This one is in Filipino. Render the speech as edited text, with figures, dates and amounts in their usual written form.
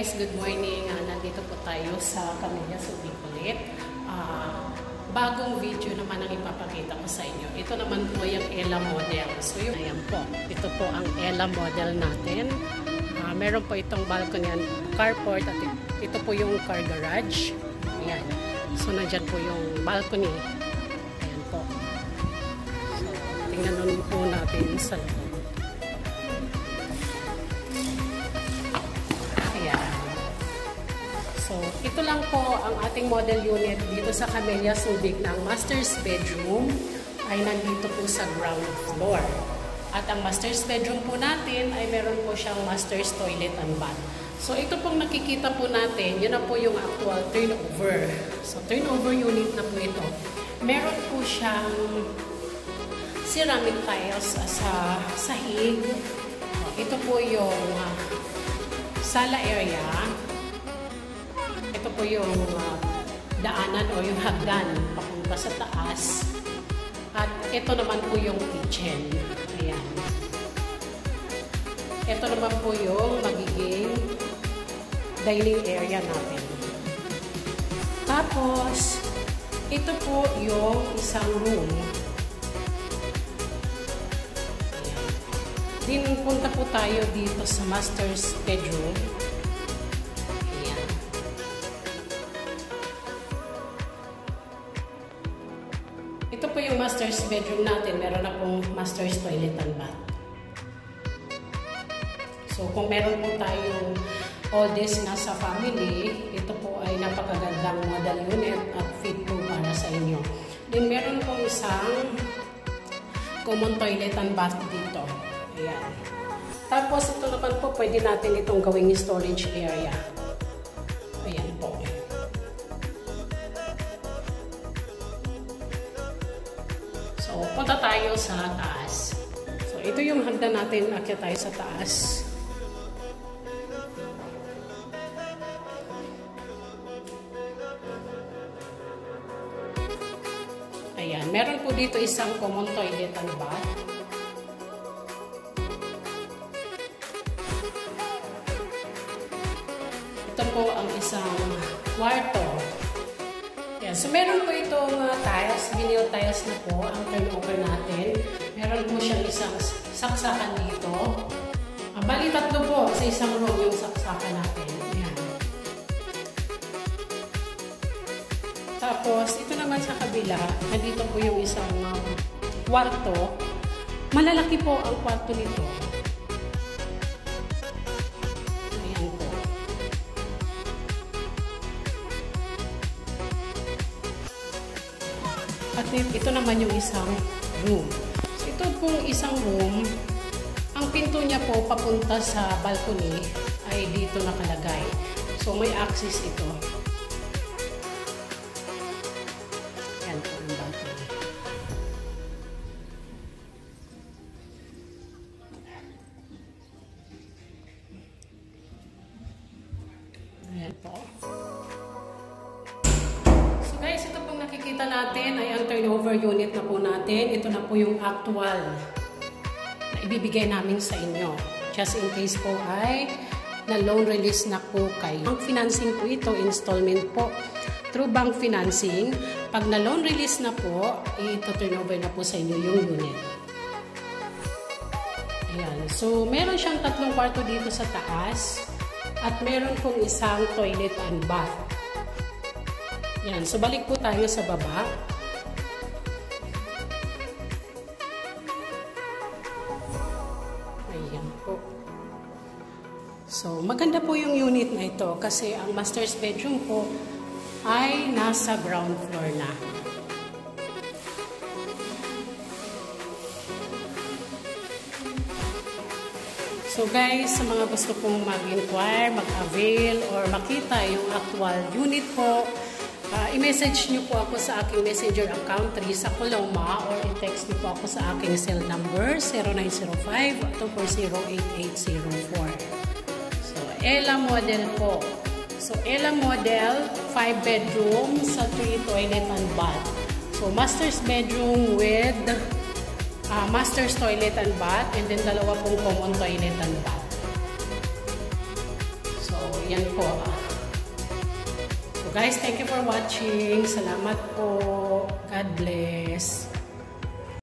guys, good morning. Nandito po tayo sa Camellia Subic ulit. Bagong video naman ang ipapakita ko sa inyo. Ito naman po yung Ella model. So yung ayan po. Ito po ang Ella model natin. Meron po itong balcony and carport at ito po yung car garage. Ayan. So nandyan po yung balcony. Ayan po. So tingnan nun po natin sa loob. So, ito lang po ang ating model unit dito sa Camellia Subic ng master's bedroom ay nandito po sa ground floor. At ang master's bedroom po natin ay meron po siyang master's toilet and bath. So, ito pong nakikita po natin, yun na po yung actual turnover. So, turnover unit na po ito. Meron po siyang ceramic tiles sa sahig. Ito po yung sala area. Ito po yung daanan o yung hagdan papunta sa taas. At ito naman po yung kitchen. Ayan. Ito naman po yung magiging dining area natin. Tapos, ito po yung isang room. Ayan. Din punta po tayo dito sa master's bedroom. Ito po yung master's bedroom natin. Meron na pong master's toilet and bath. So, kung meron po tayong all this nasa family, ito po ay napakagandang model unit at fit po para sa inyo. Then, meron pong isang common toilet and bath dito. Ayan. Tapos, ito naman po, pwede natin itong gawing storage area. Ayan po. So, punta tayo sa taas. So, ito yung hagdan natin. Akyat tayo sa taas. Ayan. Meron po dito isang common toilet and bath. Ito po ang isang kwarto. Ayan. So, meron po itong tiles, vinyl tiles na po ang turnover natin. Meron po siyang isang saksakan dito. Bali, tatlo po sa isang room yung saksakan natin. Ayan. Tapos, ito naman sa kabila, nandito po yung isang kwarto. Malalaki po ang kwarto nito. Ayan po. At ito naman yung isang room. So, ito pong isang room, ang pinto niya po papunta sa balcony ay dito nakalagay. So, may access ito. Ayan po ang balcony. Ayan po. So guys, ito pong nakikita natin ay ang turnover unit na po natin. Ito na po yung actual na ibibigay namin sa inyo. Just in case po ay na loan release na po kayo. Ang financing po ito, installment po. Through bank financing, pag na loan release na po, ito turnover na po sa inyo yung unit. Ayan. So, meron siyang tatlong kwarto dito sa taas at meron pong isang toilet and bath. Ayan. So, balik po tayo sa baba. Ayan po. So, maganda po yung unit na ito kasi ang master's bedroom po ay nasa ground floor na. So guys, sa mga gusto pong mag-inquire, mag-avail, or makita yung actual unit po, i-message nyo po ako sa aking messenger account, Teresa Coloma, or i-text nyo po ako sa aking cell number, 0905-240-8804. So, Ella model po. So, Ella model, 5 bedroom sa 3 toilet and bath. So, master's bedroom with master's toilet and bath, and then dalawa pong common toilet and bath. So, yan po. So guys, thank you for watching. Salamat po. God bless.